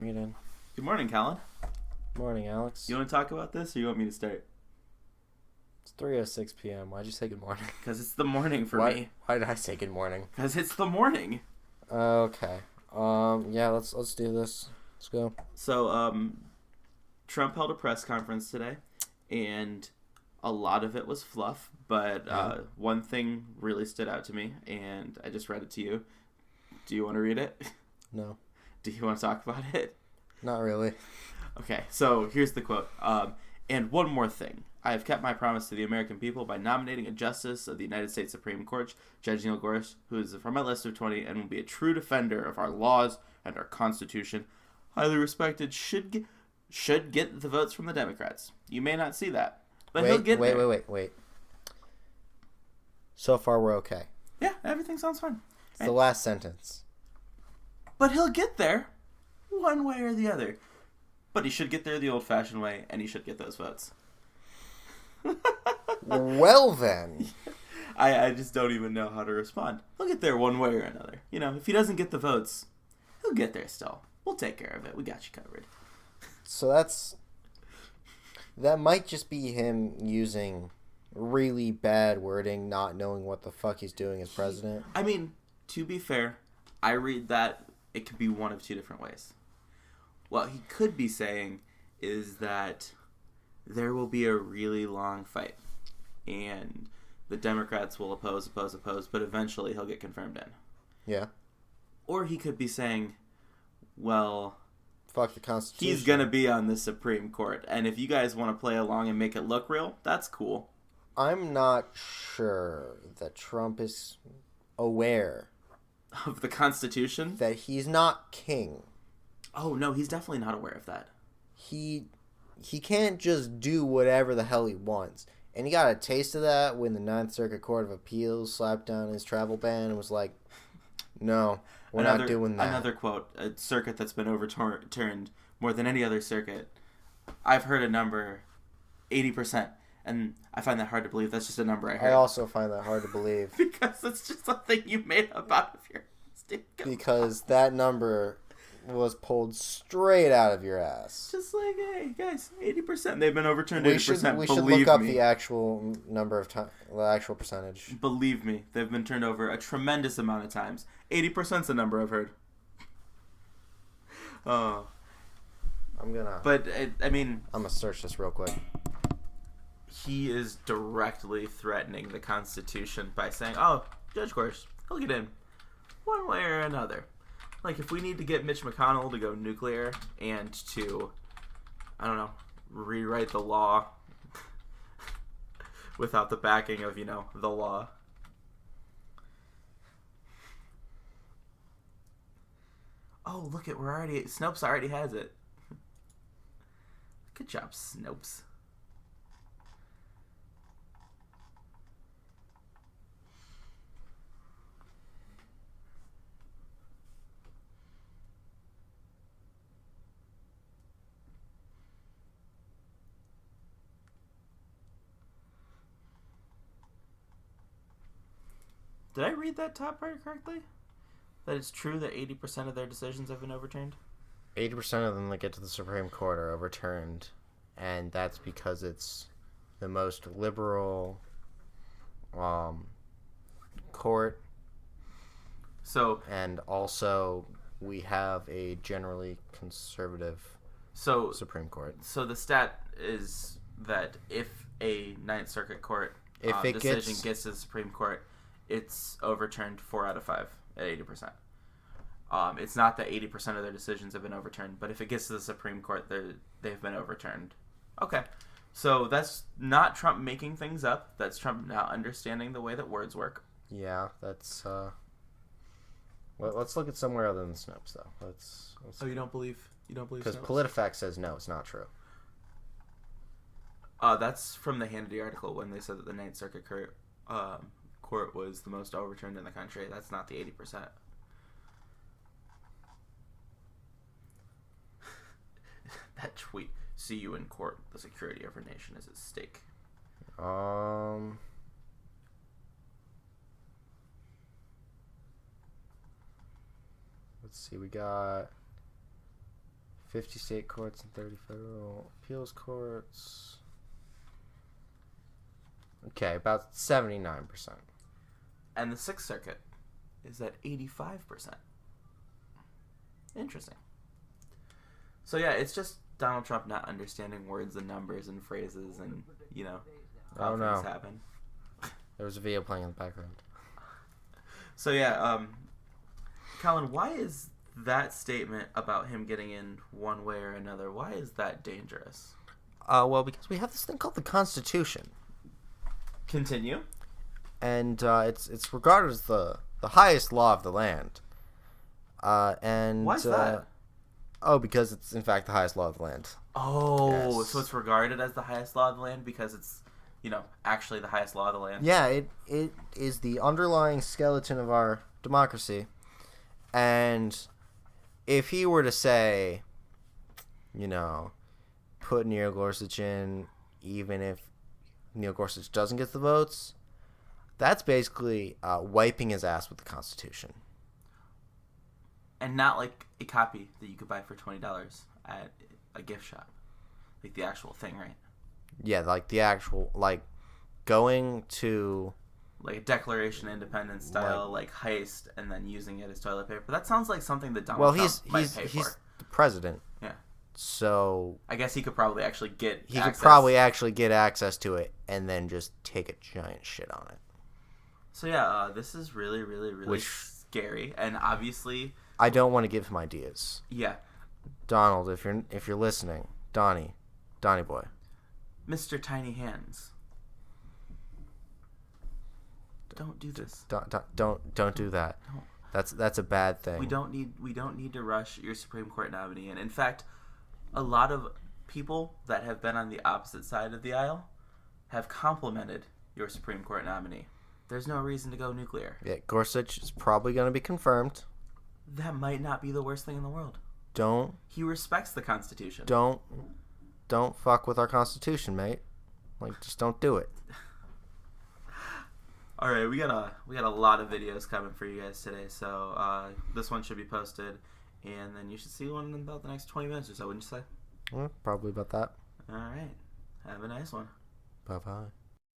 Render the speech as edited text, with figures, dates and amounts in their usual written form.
Bring it in. Good morning, Colin. Morning, Alex. You want to talk about this, or you want me to start? It's 3:06 p.m. Why'd you say good morning? Because it's the morning for me. Why did I say good morning? Because it's the morning. Okay. Yeah, let's do this. Let's go. So, Trump held a press conference today, and a lot of it was fluff, but one thing really stood out to me, and I just read it to you. Do you want to read it? No. Do you want to talk about it? Not really. Okay, so here's the quote. And one more thing. I have kept my promise to the American people by nominating a justice of the United States Supreme Court, Judge Neil Gorsuch, who is from my list of 20 and will be a true defender of our laws and our Constitution. Highly respected, should get the votes from the Democrats. You may not see that, but he'll get there. Wait. So far, we're okay. Yeah, everything sounds fine. It's the last sentence. But he'll get there, one way or the other. But he should get there the old-fashioned way, and he should get those votes. Well, then. I just don't even know how to respond. He'll get there one way or another. You know, if he doesn't get the votes, he'll get there still. We'll take care of it. We got you covered. So that might just be him using really bad wording, not knowing what the fuck he's doing as president. I mean, to be fair, I read that it could be one of two different ways. What he could be saying is that there will be a really long fight, and the Democrats will oppose, but eventually he'll get confirmed in. Yeah. Or he could be saying, well, fuck the Constitution. He's going to be on the Supreme Court, and if you guys want to play along and make it look real, that's cool. I'm not sure that Trump is aware of the Constitution? That he's not king. Oh, no, he's definitely not aware of that. He can't just do whatever the hell he wants. And he got a taste of that when the Ninth Circuit Court of Appeals slapped down his travel ban and was like, no, we're not doing that. Another quote, a circuit that's been overturned more than any other circuit. I've heard a number, 80%. And I find that hard to believe. That's just a number I heard. I also find that hard to believe. Because it's just something you made up out of your state. Because that number was pulled straight out of your ass. Just like, hey, guys, 80%. They've been overturned 80%. We should look up the actual number of times, the actual percentage. Believe me, they've been turned over a tremendous amount of times. 80%'s the number I've heard. Oh. But, I mean... I'm going to search this real quick. He is directly threatening the Constitution by saying, oh, Judge Gorsuch, he'll get in one way or another. Like, if we need to get Mitch McConnell to go nuclear and to, I don't know, rewrite the law without the backing of, the law. Oh, look it, Snopes already has it. Good job, Snopes. Did I read that top part correctly? That it's true that 80% of their decisions have been overturned? 80% of them that get to the Supreme Court are overturned, and that's because it's the most liberal court. So, and also we have a generally conservative Supreme Court. So the stat is that if a Ninth Circuit Court decision gets to the Supreme Court, it's overturned 4 out of 5 at 80%. It's not that 80% of their decisions have been overturned, but if it gets to the Supreme Court, they've been overturned. Okay. So that's not Trump making things up. That's Trump now understanding the way that words work. Yeah, that's... let's look at somewhere other than Snopes, though. Let's Oh, you don't believe because Snopes? PolitiFact says no, it's not true. That's from the Hannity article when they said that the Ninth Circuit Court was the most overturned in the country. That's not the 80%. That tweet, see you in court, the security of our nation is at stake. Let's see, we got 50 state courts and 30 federal appeals courts. Okay, about 79%. And the Sixth Circuit is at 85%. Interesting. So yeah, it's just Donald Trump not understanding words and numbers and phrases and, how things happen. There was a video playing in the background. So yeah, Colin, why is that statement about him getting in one way or another, why is that dangerous? Well, because we have this thing called the Constitution. Continue. And it's regarded as the highest law of the land. And why is that? Because it's in fact the highest law of the land. Oh, yes. So it's regarded as the highest law of the land because it's, actually the highest law of the land? Yeah, it is the underlying skeleton of our democracy. And if he were to say, put Neil Gorsuch in, even if Neil Gorsuch doesn't get the votes, that's basically wiping his ass with the Constitution. And not like a copy that you could buy for $20 at a gift shop. Like the actual thing, right? Yeah, like the actual, like going to... Like a Declaration of Independence style, like heist, and then using it as toilet paper. That sounds like something that Donald Trump might pay for. He's the president. Yeah. So... I guess he could probably actually get access. He could probably actually get access to it and then just take a giant shit on it. So yeah, this is really, really, really scary. And obviously... I don't want to give him ideas. Yeah. Donald, if you're listening, Donnie boy. Mr. Tiny Hands. Don't do this. Don't do that. Don't. That's a bad thing. We don't need to rush your Supreme Court nominee in. In fact, a lot of people that have been on the opposite side of the aisle have complimented your Supreme Court nominee. There's no reason to go nuclear. Yeah, Gorsuch is probably going to be confirmed. That might not be the worst thing in the world. He respects the Constitution. Don't fuck with our Constitution, mate. Like, just don't do it. All right, we got a lot of videos coming for you guys today. So this one should be posted, and then you should see one in about the next 20 minutes or so. Wouldn't you say? Well, probably about that. All right. Have a nice one. Bye-bye.